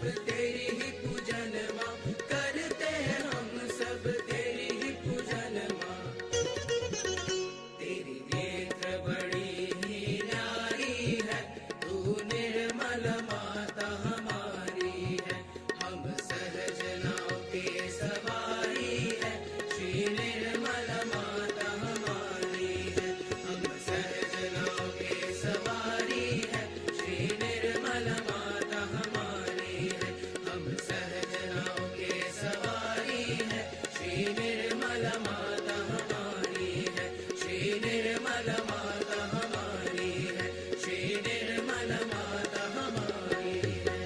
सब तेरी ही पूजन माँ, करते हैं हम सब तेरी ही पूजन माँ। तेरी नेत्र बड़ी ही न्यारी है, तू निर्मल माता हमारी है। हम सहज नाव के सवारी है, श्री निर्मल माता हमारी है। हम सहज नाव के सवारी है, श्री निर्मल माता हमारी है। हम सहज नाव के सवारी है, श्री निर्मल माता हमारी है। श्री निर्मल माता हमारी है, श्री निर्मल माता हमारी है।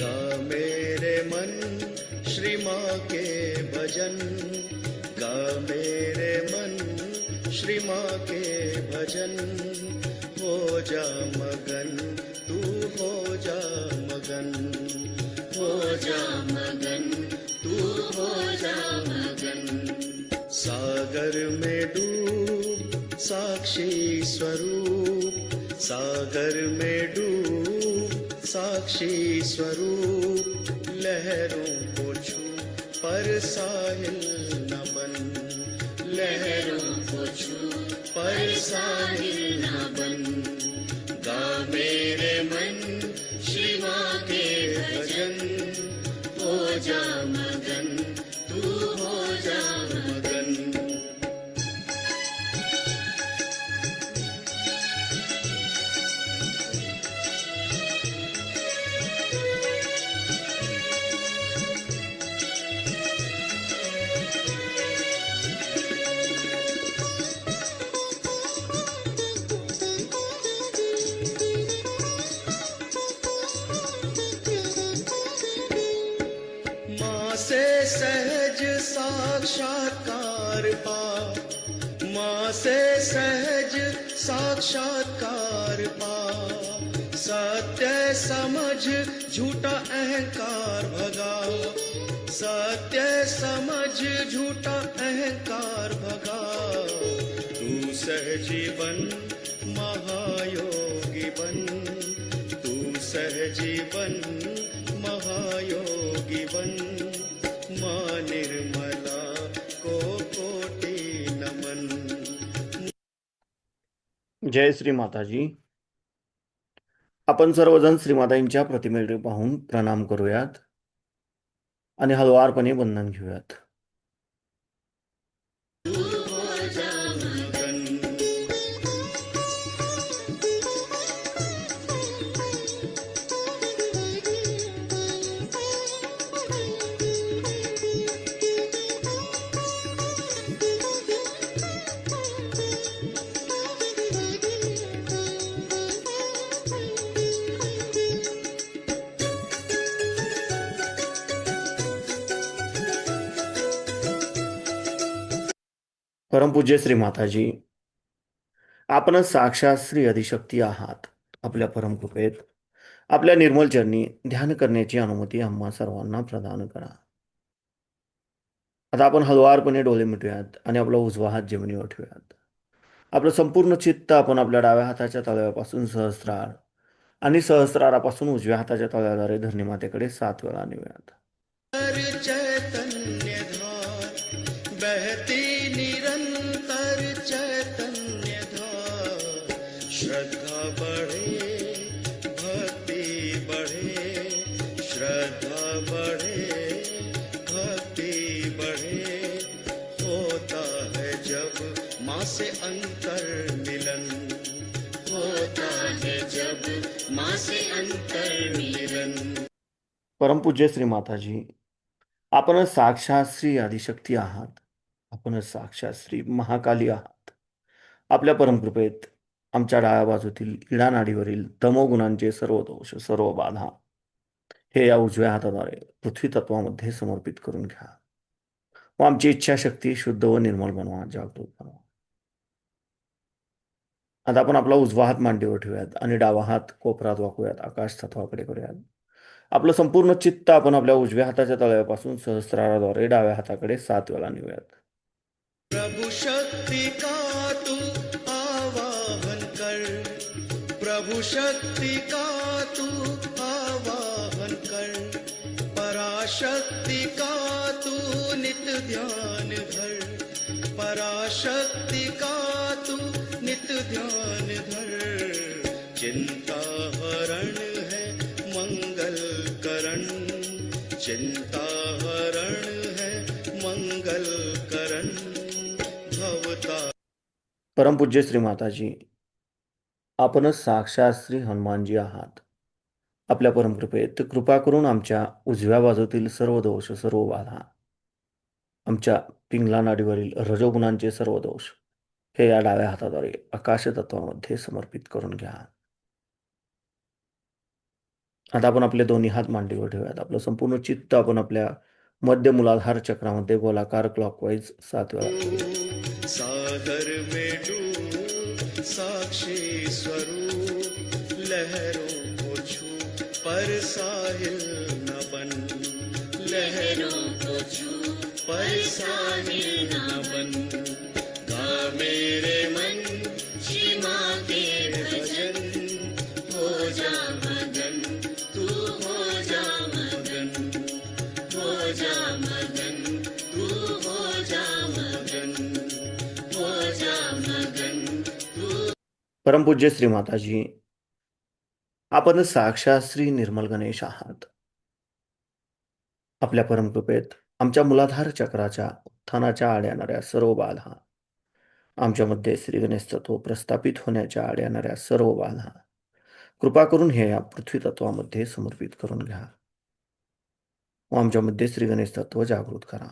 गा मेरे मन श्री माँ के भजन, गा मेरे मन श्री माँ के भजन। हो जा मगन तू, हो जा मगन, हो जा मगन तू, हो जा मगन। सागर में डूब साक्षी स्वरूप, सागर में डूब साक्षी स्वरूप। लहरों को छू पर साहिल न बन, लहरों को छू पर साहिल न बन। गा मेरे मन श्री माँ के भजन, हो जा मगन तू, हो जा मगन। माँ से सहज साक्षात्कार पा, माँ से सहज साक्षात्कार पा। सत्य समझ झूठा अहंकार भगा, सत्य समझ झूठा अहंकार भगा। तू सहजीवन महायोगी बन, तू सहजीवन महायोगी बन। माँ निर्मला को कोटि नमन। जय श्री माताजी. आपण सर्वजण श्रीमातांच्या प्रतिमेकडे पाहून प्रणाम करूयात आणि हळुवारपणे वंदन घेऊयात. परमपूज्य श्री माताजी, आपण साक्षात श्री आदिशक्ती आहात. आपल्या परमकृपेत आपल्या निर्मल चरणी ध्यान करण्याची अनुमती आम्हा सर्वांना प्रदान करा. आता आपण हळुवारपणे डोळे मिटूयात आणि आपला उजवा हात जमिनीवर ठेवूयात. आपलं संपूर्ण चित्त आपण आपल्या डाव्या हाताच्या तळव्यापासून सहस्रार आणि सहस्रारापासून उजव्या हाताच्या तळव्याद्वारे धरणी मातेकडे 7 वेळा नेऊयात. चैतन्य धार बहती निरंतर, चैतन्य धार। श्रद्धा बढ़े भक्ति बढ़े, श्रद्धा बढ़े भक्ति बढ़े। होता है जब माँ से अंतर मिलन, होता है जब माँ से अंतर मिलन। परमपूज्य श्री माताजी, आपणच साक्षात श्री आदिशक्ती आहात. आपणच साक्षात श्री महाकाली आहात. आपल्या परमकृपेत आमच्या डाव्या बाजूतील इडा नाडीवरील तमोगुणांचे सर्व दोष, सर्व बाधा हे या उजव्या हाताद्वारे पृथ्वी तत्वामध्ये समर्पित करून घ्या व आमची इच्छाशक्ती शुद्ध व निर्मल बनवा, जागृत बनवा. आता आपण आपला उजवा हात मांडीवर ठेवूयात आणि डावा हात कोपरात वाकूयात, आकाश तत्वाकडे करूयात. आपलं संपूर्ण चित्त आपण आपल्या उजव्या हाताच्या तळव्यापासून सहस्राराद्वारे डाव्या हाताकडे 7 वेळा नेऊयात. प्रभु शक्ति का तू आवाहन कर, प्रभु शक्ति का तू आवाहन कर, पराशक्ति का तू नित ध्यान धर, पराशक्ति का तू नित ध्यान धर। चिंता हरण है मंगल करण, चिंता हरण है मंगल करण। परमपूज्य श्री माताजी, आपणच साक्षात श्री हनुमानजी आहात. आपल्या परमकृपेत कृपा करून आमच्या उजव्या बाजूतील सर्व दोष, सर्व बाधा, आमच्या पिंगला नाडीवरील रजोगुणांचे सर्व दोष हे या डाव्या हाताद्वारे आकाश तत्वामध्ये समर्पित करून घ्या. आता आपण आपले दोन्ही हात मांडीवर ठेवूयात. आपलं संपूर्ण चित्त आपण आपल्या मध्य मूलाधार चक्रामध्ये गोलाकार क्लॉकवाईज 7 वेळा. सागर में डूब साक्षी स्वरूप, लहरों को छू पर साहिल न बन, लहरों को छू पर साहिल न बन। गा मेरे मन श्री माँ के भजन, हो जा मगन तू, हो जा मगन, हो जा मगन तू, हो जा मगन, हो जा मगन तू। परमपूज्य श्री माताजी, आपण साक्षात श्री निर्मल गणेश आहात. आपल्या परमकृपेत आमच्या मूलाधार चक्राच्या उत्थानाच्या आड येणाऱ्या सर्व बाधा, आमच्यामध्ये श्री गणेश तत्व प्रस्थापित होण्याच्या आड येणाऱ्या सर्व बाधा कृपा करून हे या पृथ्वी तत्वामध्ये समर्पित करून घ्या व आमच्यामध्ये श्री गणेश तत्व जागृत करा.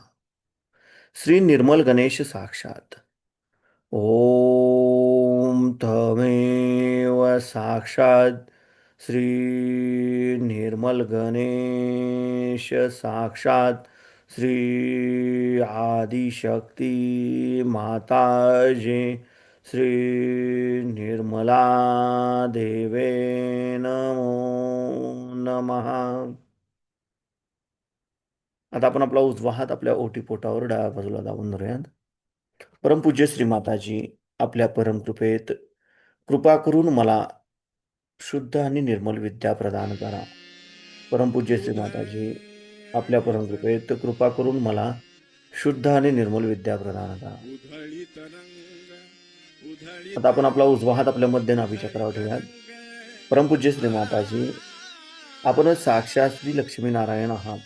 श्री निर्मल गणेश साक्षात. ओम तमेव साक्षात श्री निर्मल गणेश साक्षात श्री आदिशक्ती माताजी श्री निर्मला देवे नमो नमः. आता आपण आपला उजवा हात आपल्या ओटीपोटावर डाव्या बाजूला दाबून धरूयात. परमपूज्य श्री माताजी, आपल्या परमकृपेत कृपा करून मला शुद्ध आणि निर्मल विद्या प्रदान करा. परमपूज्य श्री माताजी, आपल्या परमकृपेत कृपा करून मला शुद्ध आणि निर्मल विद्या प्रदान करा. आता आपण आपला उजवा हात आपल्या मध्य नाभी चक्रावर ठेवूयात. परमपूज्य श्री माताजी, आपण साक्षात श्री लक्ष्मी नारायण आहात.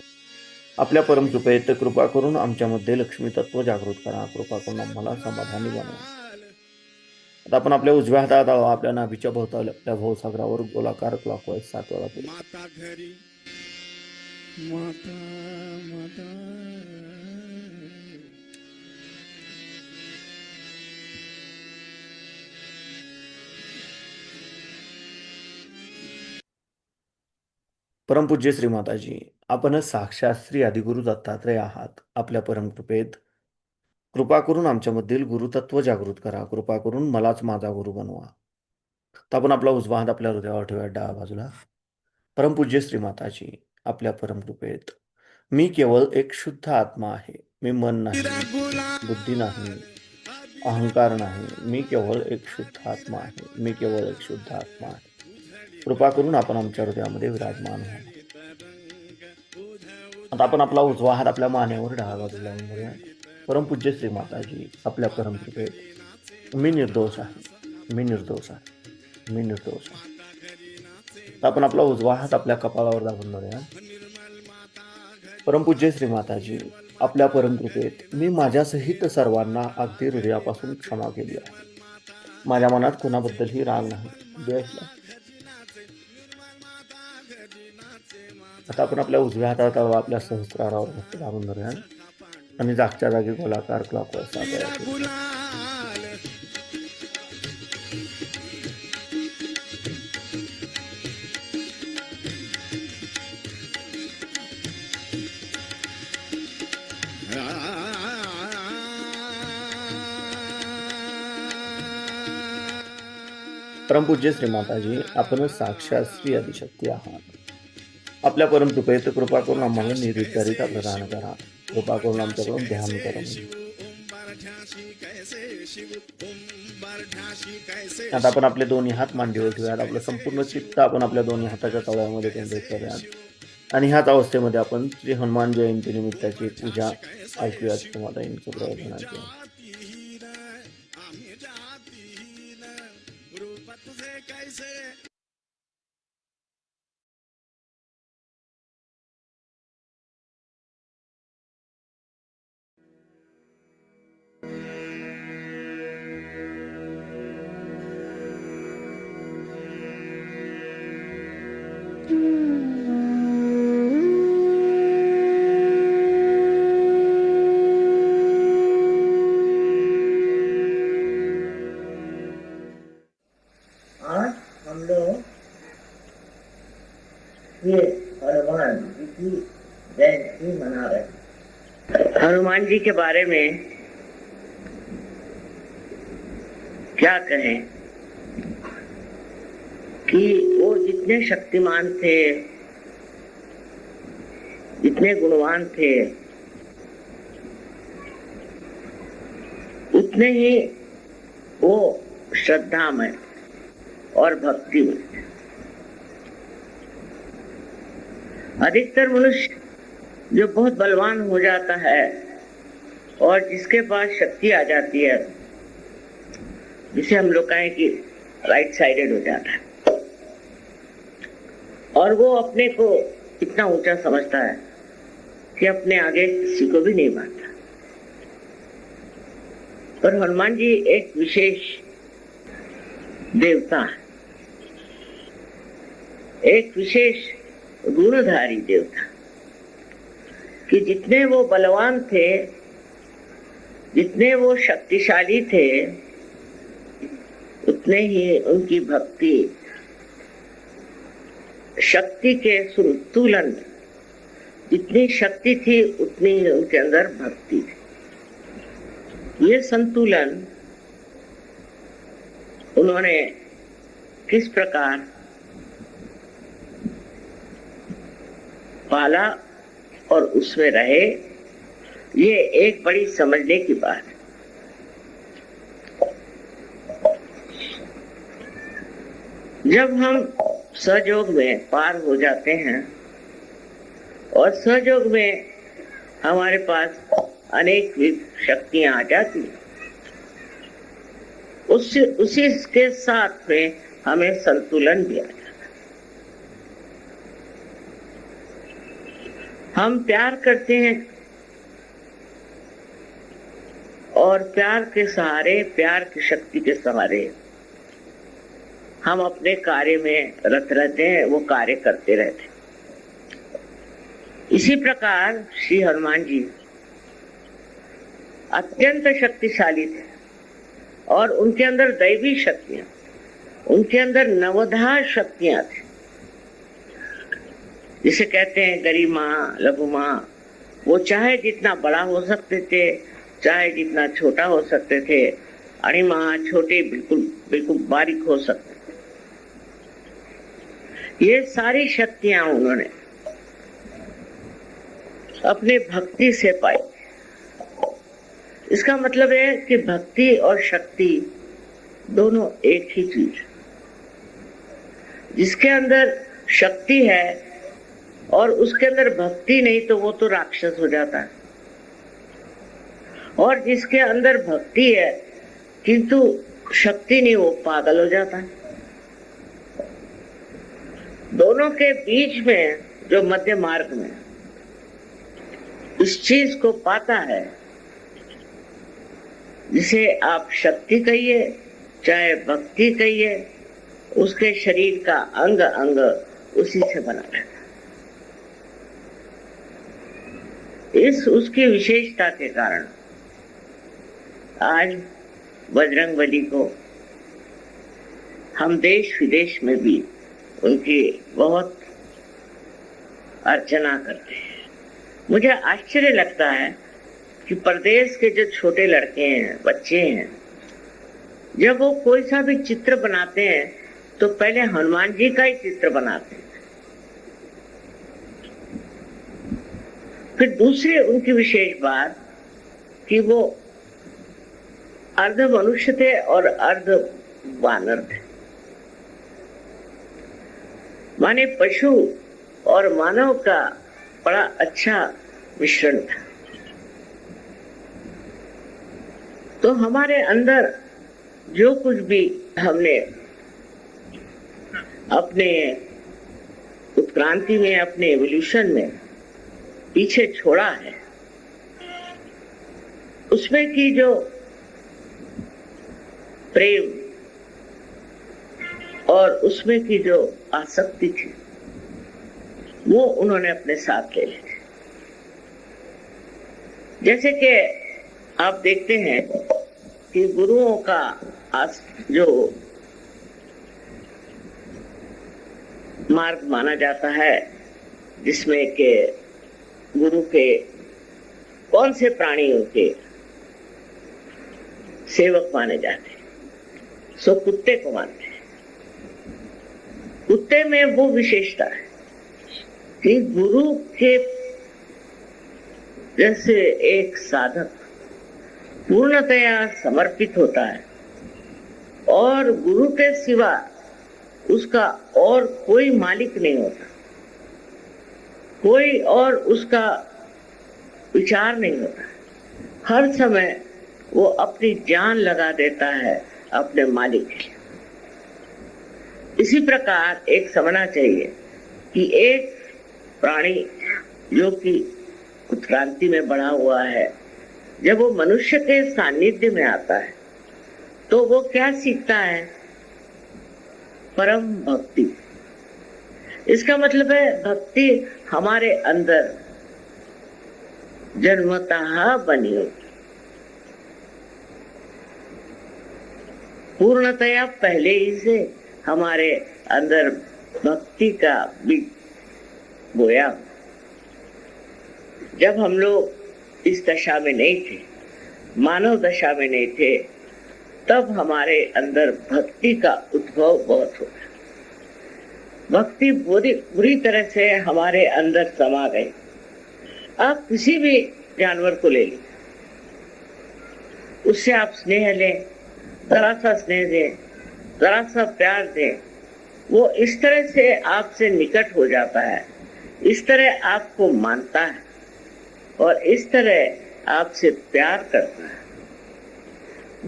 आपल्या परमकृपेत कृपा करून आमच्यामध्ये लक्ष्मी तत्व जागृत करा. कृपा करून आम्हाला समाधानी बनवा. आता आपण आपल्या उजव्या हातात आपल्या नाभीच्या भोवताली आपल्या भवसागरावर गोलाकार क्लॉकवाईज 7 वेळा करू. माता घरी माता माता। परमपूज्य श्री माताजी, आपण साक्षात श्री आदिगुरु दत्तात्रय आहात. आपल्या परमकृपेत कृपा करून आमच्यामधील गुरुतत्व जागृत करा. कृपा करून मलाच माझा गुरु बनवा. तर आपण आपला उजवा हात आपल्या हृदयावर ठेवूया डाव्या बाजूला. परमपूज्य श्री माताजी, आपल्या परमकृपेत मी केवळ एक शुद्ध आत्मा आहे. मी मन नाही, बुद्धी नाही, अहंकार नाही. मी केवळ एक शुद्ध आत्मा आहे. मी केवळ एक शुद्ध आत्मा आहे. कृपा करून आपण आमच्या हृदयामध्ये विराजमान व्हा. आता आपण आपला उजवा हात आपल्या मानेवर डाव्या बाजूला धरूया. परमपूज्य श्री माताजी, आपल्या परमकृपेत मी निर्दोष आहे. मी निर्दोष आहे. मी निर्दोष आहे. आपण आपला उजवा हात आपल्या कपाळावर दाबून धरूया. परमपूज्य श्री माताजी, आपल्या परमकृपेत मी माझ्यासहित सर्वांना अगदी हृदयापासून क्षमा केली आहे. माझ्या मनात कोणाबद्दलही राग नाही, द्वेष नाही. आता आपण आपल्या उजव्या हाताचा तळवा आपल्या सहस्रारावर घट्ट दाबून धरूया आणि जागच्या जागी गोलाकार क्लॉकवाईज 7 वेळा फिरवूया. परमपूज्य श्री माताजी, आपणच साक्षात श्री आदिशक्ती आहात. आपल्या परमकृपेत कृपा करून आम्हाला निर्विचारिता प्रदान करा. कृपा करून आमच्याकडून ध्यान करा. आता आपण आपले दोन्ही हात मांडीवर ठेवूयात. आपलं संपूर्ण चित्त आपण आपल्या दोन्ही हाताच्या तळव्यामध्ये केंद्रित करूयात आणि ह्याच अवस्थेमध्ये आपण श्री हनुमान जयंती निमित्ताची पूजा ऐकूयात. माताजींचं प्रवचनाची ये हनुमान जी की जयंती मना रहे। हनुमान जी के बारे में क्या कहें कि वो जितने शक्तिमान थे, जितने गुणवान थे, उतने ही वो श्रद्धामय और भक्तिमय। अधिकतर मनुष्य जो बहुत बलवान हो जाता है और जिसके पास शक्ति आ जाती है, जिसे हम लोग कहें कि राइट साइडेड हो जाता है, और वो अपने को इतना ऊंचा समझता है कि अपने आगे किसी को भी नहीं मानता। पर हनुमान जी एक विशेष देवता है, एक विशेष गुणधारी देवता, कि जितने वो बलवान थे, जितने वो शक्तिशाली थे, उतने ही उनकी भक्ति शक्ति के संतुलन, जितनी शक्ति थी उतनी ही उनके अंदर भक्ति थी। ये संतुलन उन्होंने किस प्रकार पाला और उसमें रहे, ये एक बड़ी समझने की बात है। जब हम सहयोग में पार हो जाते हैं और सहयोग में हमारे पास अनेक शक्तियां आ जाती हैं, उसी के साथ में हमें संतुलन भी आ जाता है। हम प्यार करते हैं और प्यार के सहारे, प्यार की शक्ति के सहारे हम अपने कार्य में रत रहते हैं, वो कार्य करते रहते हैं। इसी प्रकार श्री हनुमान जी अत्यंत शक्तिशाली थे और उनके अंदर दैवी शक्तियां, उनके अंदर नवधा शक्तियां थी, जिसे कहते हैं गरिमा, लघुमा। वो चाहे जितना बड़ा हो सकते थे, चाहे जितना छोटा हो सकते थे, अणिमा, छोटे, बिल्कुल बिल्कुल बारीक हो सकते थे। ये सारी शक्तियां उन्होंने अपने भक्ति से पाई। इसका मतलब है कि भक्ति और शक्ति दोनों एक ही चीज। जिसके अंदर शक्ति है और उसके अंदर भक्ति नहीं, तो वो तो राक्षस हो जाता है, और जिसके अंदर भक्ति है किंतु शक्ति नहीं, वो पागल हो जाता है। दोनों के बीच में जो मध्य मार्ग में इस चीज को पाता है, जिसे आप शक्ति कहिए चाहे भक्ति कहिए, उसके शरीर का अंग अंग उसी से बना रहता है। इस उसकी विशेषता के कारण आज बजरंगबली को हम देश विदेश में भी उनकी बहुत अर्चना करते हैं। मुझे आश्चर्य लगता है कि प्रदेश के जो छोटे लड़के हैं, बच्चे हैं, जब वो कोई सा भी चित्र बनाते हैं तो पहले हनुमान जी का ही चित्र बनाते हैं। फिर दूसरी उनकी विशेष बात कि वो अर्ध मनुष्य थे और अर्ध वानर थे, माने पशु और मानव का बड़ा अच्छा मिश्रण था। तो हमारे अंदर जो कुछ भी हमने अपने उत्क्रांति में, अपने एवोल्यूशन में पीछे छोड़ा है, उसमें की जो प्रेम और उसमें की जो आसक्ति थी, वो उन्होंने अपने साथ ले ली। जैसे कि आप देखते हैं कि गुरुओं का जो मार्ग माना जाता है, जिसमें के गुरु के कौन से प्राणियों के सेवक माने जाते हैं, सो कुत्ते को मानते हैं। कुत्ते में वो विशेषता है कि गुरु के जैसे एक साधक पूर्णतया समर्पित होता है और गुरु के सिवा उसका और कोई मालिक नहीं होता, कोई और उसका विचार नहीं होता। हर समय वो अपनी जान लगा देता है अपने मालिक के लिए। इसी प्रकार एक समझना चाहिए कि एक प्राणी जो कि उत्क्रांति में बढ़ा हुआ है, जब वो मनुष्य के सानिध्य में आता है तो वो क्या सीखता है? परम भक्ति। इसका मतलब है भक्ति हमारे अंदर जन्मतः बनी होती, पूर्णतया पहले ही से हमारे अंदर भक्ति का बीज बोया। जब हम लोग इस दशा में नहीं थे, मानव दशा में नहीं थे, तब हमारे अंदर भक्ति का उद्भव बहुत होता। भक्ति बुरी तरह से हमारे अंदर समा गई। आप किसी भी जानवर को ले लीजिए, उससे आप स्नेह लें, जरा सा स्नेह दें, जरा सा प्यार दें, वो इस तरह से आपसे निकट हो जाता है, इस तरह आपको मानता है और इस तरह आपसे प्यार करता है।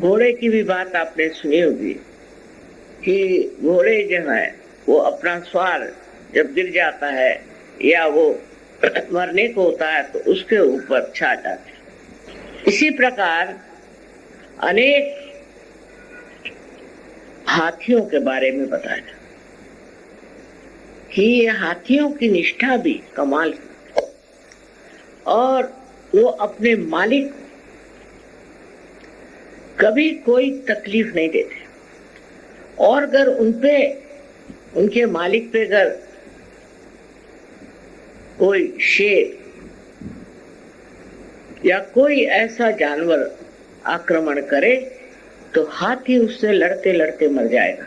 घोड़े की भी बात आपने सुनी होगी कि घोड़े जो है वो अपना स्वार जब गिर जाता है या वो मरने को होता है तो उसके ऊपर छा जाते हैं। इसी प्रकार अनेक हाथियों के बारे में बताया कि ये हाथियों की निष्ठा भी कमाल की, और वो अपने मालिक कभी कोई तकलीफ नहीं देते, और अगर उनके मालिक पे अगर कोई शेर या कोई ऐसा जानवर आक्रमण करे तो हाथी उससे लड़ते लड़ते मर जाएगा,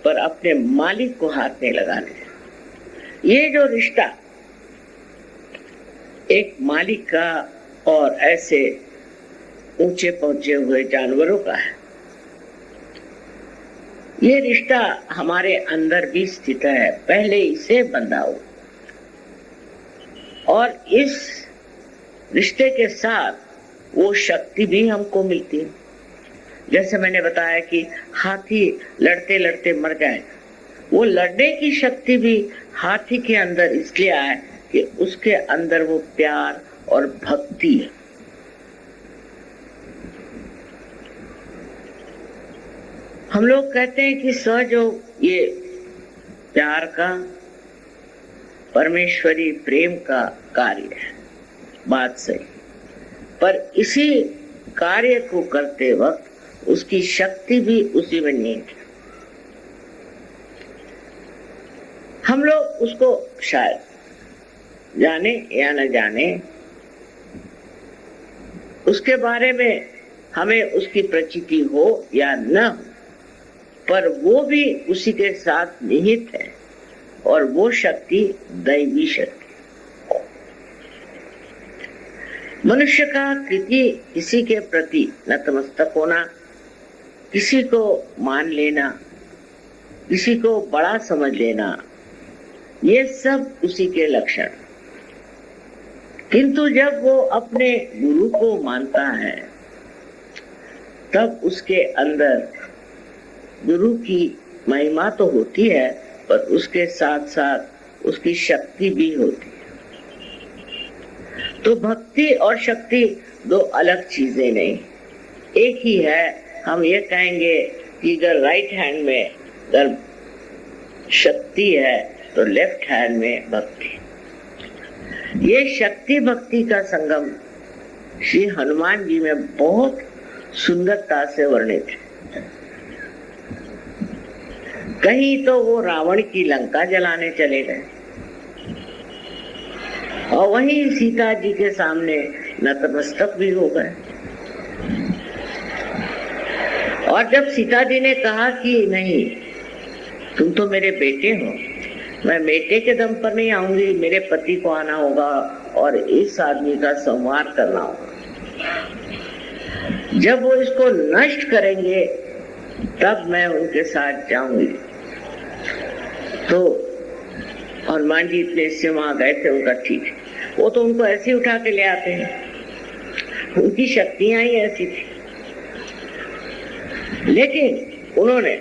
पर अपने मालिक को हाथ नहीं लगाने देगा। ये जो रिश्ता एक मालिक का और ऐसे ऊंचे पहुंचे हुए जानवरों का है, ये रिश्ता हमारे अंदर भी स्थित है, पहले इसे बंधा हो। और इस रिश्ते के साथ वो शक्ति भी हमको मिलती है। जैसे मैंने बताया कि हाथी लड़ते लड़ते मर जाएगा, वो लड़ने की शक्ति भी हाथी के अंदर इसलिए आए कि उसके अंदर वो प्यार और भक्ति है। हम लोग कहते हैं कि सहयोग ये प्यार का परमेश्वरी प्रेम का कार्य है, बात सही। पर इसी कार्य को करते वक्त उसकी शक्ति भी उसी में निहित है। हम लोग उसको शायद जाने या न जाने, उसके बारे में हमें उसकी प्रचिति हो या न हो, पर वो भी उसी के साथ निहित है और वो शक्ति दैवी शक्ति। मनुष्य का किसी के प्रति नतमस्तक होना, किसी को मान लेना, किसी को बड़ा समझ लेना, ये सब उसी के लक्षण। किंतु जब वो अपने गुरु को मानता है तब उसके अंदर गुरु की महिमा तो होती है, पर उसके साथ साथ उसकी शक्ति भी होती है। तो भक्ति और शक्ति दो अलग चीजें नहीं, एक ही है। हम ये कहेंगे कि अगर राइट हैंड में अगर शक्ति है तो लेफ्ट हैंड में भक्ति। ये शक्ति भक्ति का संगम श्री हनुमान जी में बहुत सुंदरता से वर्णित है। कहीं तो वो रावण की लंका जलाने चले गए और वहीं सीता जी के सामने नतमस्तक भी हो गए। और जब सीता जी ने कहा कि नहीं, तुम तो मेरे बेटे हो, मैं बेटे के दम पर नहीं आऊंगी, मेरे पति को आना होगा और इस आदमी का संहार करना होगा। जब वो इसको नष्ट करेंगे तब मैं उनके साथ जाऊंगी। तो हनुमान जी इतने से वहां गए थे, उनका ठीक है, वो तो उनको ऐसे ही उठा के ले आते हैं, उनकी शक्तियां ही ऐसी थी। लेकिन उन्होंने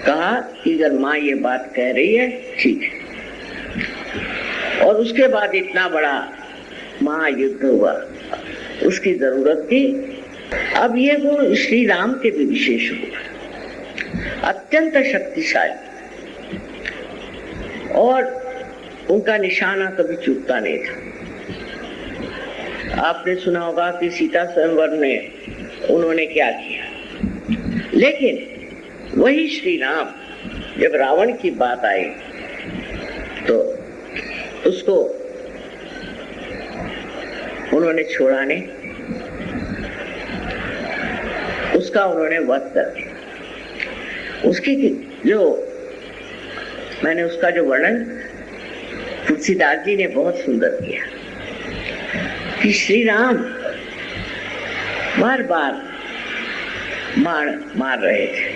कहा कि अगर माँ ये बात कह रही है ठीक है। और उसके बाद इतना बड़ा महायुद्ध हुआ, उसकी जरूरत थी। अब ये वो श्री राम के भी विशेष हुआ, अत्यंत शक्तिशाली, और उनका निशाना कभी चूकता नहीं था। आपने सुना होगा कि सीता स्वयंवर में उन्होंने क्या किया। लेकिन वही श्री राम जब रावण की बात आई तो उसको उन्होंने छोड़ा नहीं, उसका उन्होंने वध कर दिया। उसकी जो मैंने उसका जो वर्णन तुलसीदास जी ने बहुत सुंदर किया कि श्री राम बार बार बाण मार रहे थे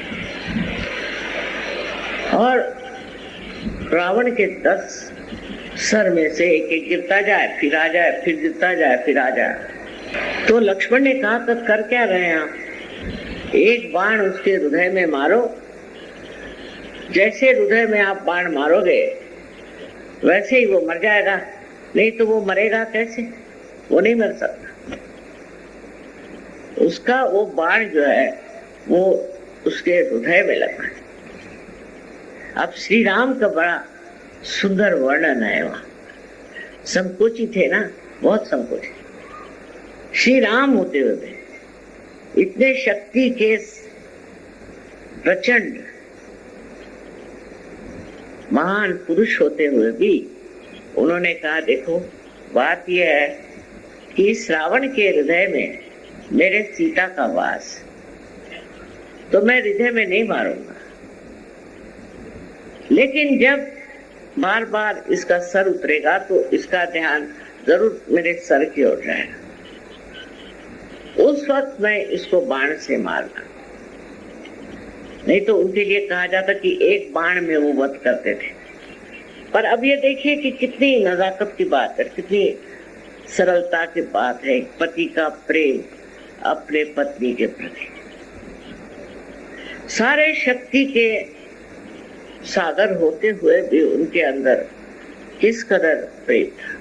और रावण के 10 सर में से एक गिरता जाए, फिर आ जाए, फिर गिरता जाए, फिर आ जाए। तो लक्ष्मण ने कहा तो कर क्या रहे हैं आप? एक बाण उसके हृदय में मारो, जैसे हृदय में आप बाण मारोगे वैसे ही वो मर जाएगा, नहीं तो वो मरेगा कैसे? वो नहीं मर सकता। उसका वो बाण जो है वो उसके हृदय में लगा। अब श्री राम का बड़ा सुंदर वर्णन है वहां। संकोची थे ना, बहुत संकोची। श्री राम होते हुए इतने शक्ति के प्रचंड महान पुरुष होते हुए भी उन्होंने कहा देखो बात यह है कि श्रावण के हृदय में मेरे सीता का वास, तो मैं हृदय में नहीं मारूंगा। लेकिन जब बार बार इसका सर उतरेगा तो इसका ध्यान जरूर मेरे सर की ओर जाएगा, उस वक्त मैं इसको बाण से मारना। नहीं तो उनके लिए कहा जाता कि एक बाण में वो वध करते थे। पर अब ये देखिए कि कितनी नजाकत की बात है, कितनी सरलता की बात है। पति का प्रेम अपने पत्नी के प्रति, सारे शक्ति के सागर होते हुए भी उनके अंदर किस कदर प्रेम था।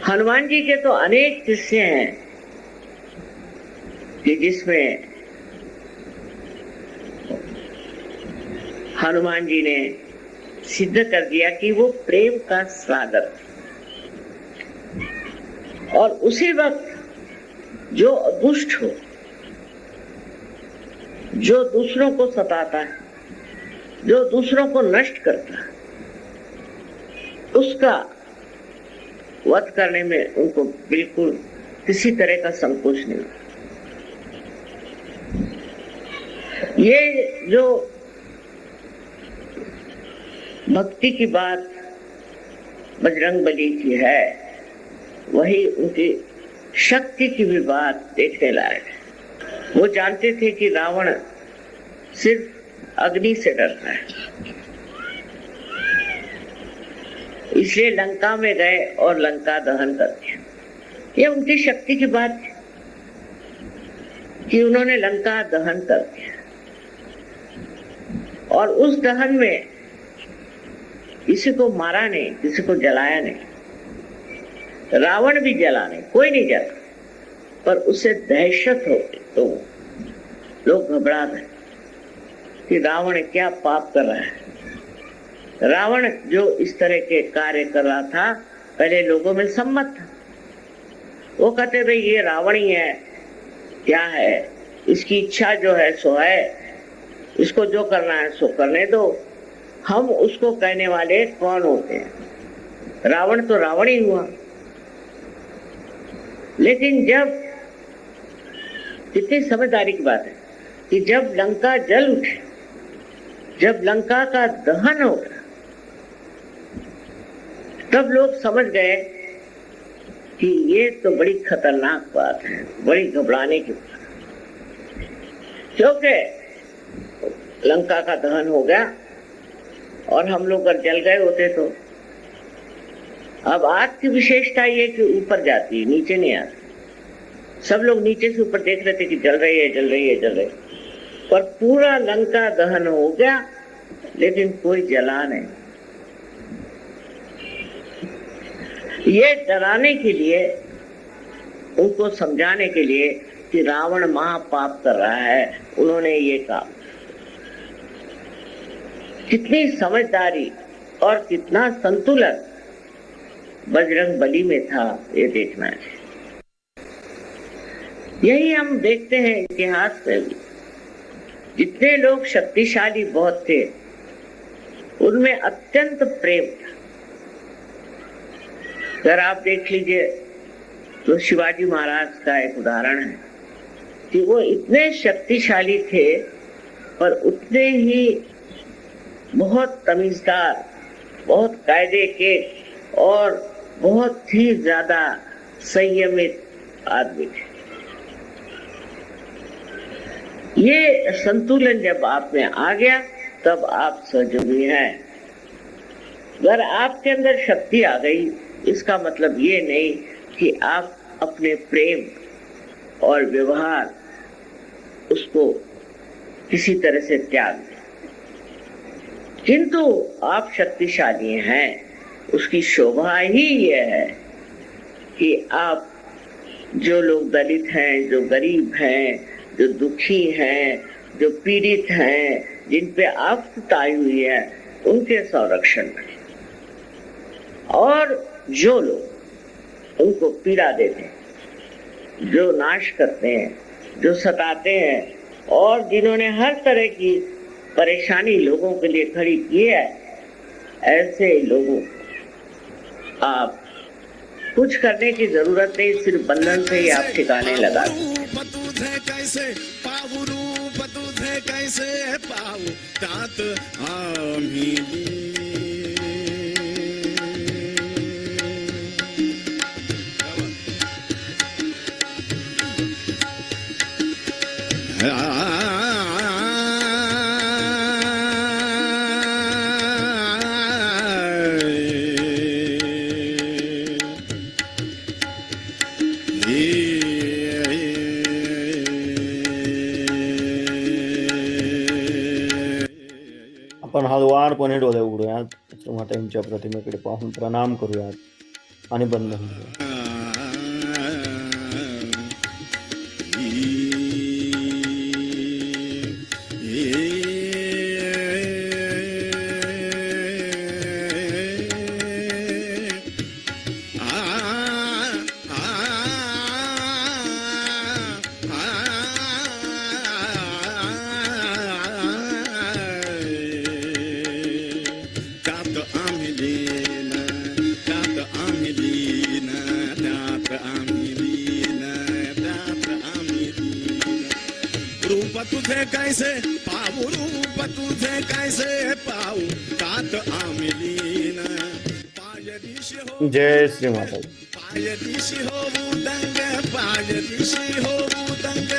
हनुमान जी के तो अनेक किस्से हैं कि जिसमें हनुमान जी ने सिद्ध कर दिया कि वो प्रेम का सागर। और उसी वक्त जो दुष्ट हो, जो दूसरों को सताता है, जो दूसरों को नष्ट करता है, उसका वध करने में उनको बिल्कुल किसी तरह का संकोच नहीं। ये जो भक्ति की बात बजरंगबली की है, वही उनकी शक्ति की भी बात देखने लायक है। वो जानते थे कि रावण सिर्फ अग्नि से डरता है, इसलिए लंका में गए और लंका दहन कर दिया। ये उनकी शक्ति की बात है कि उन्होंने लंका दहन कर दिया। और उस दहन में किसी को मारा नहीं, किसी को जलाया नहीं, रावण भी जला नहीं, कोई नहीं जला, पर उसे दहशत हो गई। तो लोग घबरा गए कि रावण क्या पाप कर रहा है। रावण जो इस तरह के कार्य कर रहा था, पहले लोगों में सम्मत था। वो कहते भाई ये रावण ही है, क्या है, इसकी इच्छा जो है सो है, इसको जो करना है सो करने दो, हम उसको कहने वाले कौन होते हैं, रावण तो रावण ही हुआ। लेकिन जब, कितनी समझदारी की बात है कि जब लंका जल उठे, जब लंका का दहन हो गया, तब लोग समझ गए कि ये तो बड़ी खतरनाक बात है, बड़ी घबराने की बात, क्योंकि लंका का दहन हो गया और हम लोग अगर जल गए होते तो। अब आग की विशेषता ये कि ऊपर जाती है, नीचे नहीं आती। सब लोग नीचे से ऊपर देख रहे थे कि जल रही है, जल रही है, जल रही है, पर पूरा लंका दहन हो गया लेकिन कोई जला नहीं। ये डराने के लिए, उनको समझाने के लिए कि रावण महापाप कर रहा है, उन्होंने ये कहा। कितनी समझदारी और कितना संतुलन बजरंगबली में था, ये देखना है। यही हम देखते हैं इतिहास में भी, जितने लोग शक्तिशाली बहुत थे, उनमें अत्यंत प्रेम था। अगर आप देख लीजिए तो शिवाजी महाराज का एक उदाहरण है कि वो इतने शक्तिशाली थे, पर उतने ही बहुत तमीजदार, बहुत कायदे के और बहुत ही ज्यादा संयमित आदमी थे। ये संतुलन जब आप में आ गया, तब आप सहयोगी हैं। अगर आपके अंदर शक्ति आ गई, इसका मतलब ये नहीं कि आप अपने प्रेम और व्यवहार उसको किसी तरह से त्याग दें, किंतु आप शक्तिशाली हैं। उसकी शोभा ही ये है कि आप, जो लोग दलित हैं, जो गरीब हैं, जो दुखी हैं, जो पीड़ित हैं, जिन पे आफत आई हुई है, उनके संरक्षण में, और जो लोग उनको पीड़ा देते हैं, जो नाश करते हैं, जो सताते हैं, और जिन्होंने हर तरह की परेशानी लोगों के लिए खड़ी की है, ऐसे लोगों आप कुछ करने की जरूरत नहीं, सिर्फ बंधन से ही आप ठिकाने लगा। कैसे पाहु रूप तुझे, कैसे पाहु तात आम्ही आपण हळुवारपणे डोळे उघडूयात, मातांच्या प्रतिमेकडे पाहून प्रणाम करूयात आणि बंधन घेऊयात. कैसे पाहू रूप तुझे कैसे पाहू तात आम्ही लीन पाय दिशी हो जय श्री माता दी. पाय दिशी होऊ दंग पाय दिशी होऊ दंग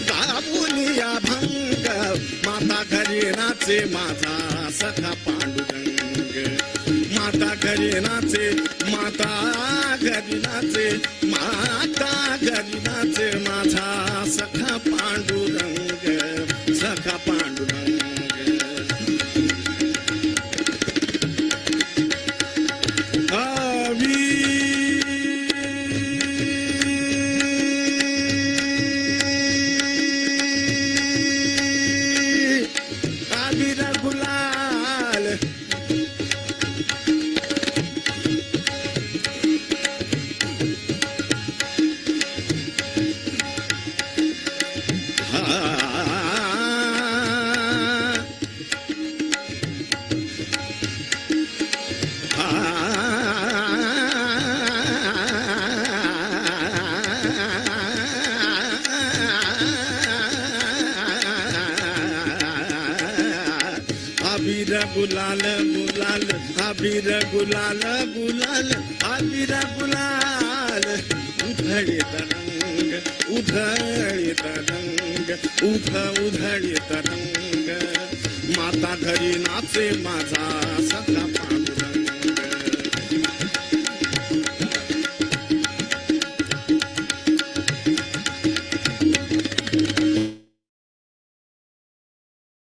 दाबुनिया भंग माता घरी नाचे माझा सखा पांडुरंग माता घरी नाचे माता घरी नाचे माता घरी नाचे माझा सखा पांडुरंग सखा पांडुरंग गुलाल गुलाल अबीर गुलाल गुलाल अबीर गुलाल उधळीत रंग उधळीत रंग उधळीत रंग माता घरी नाचे माझा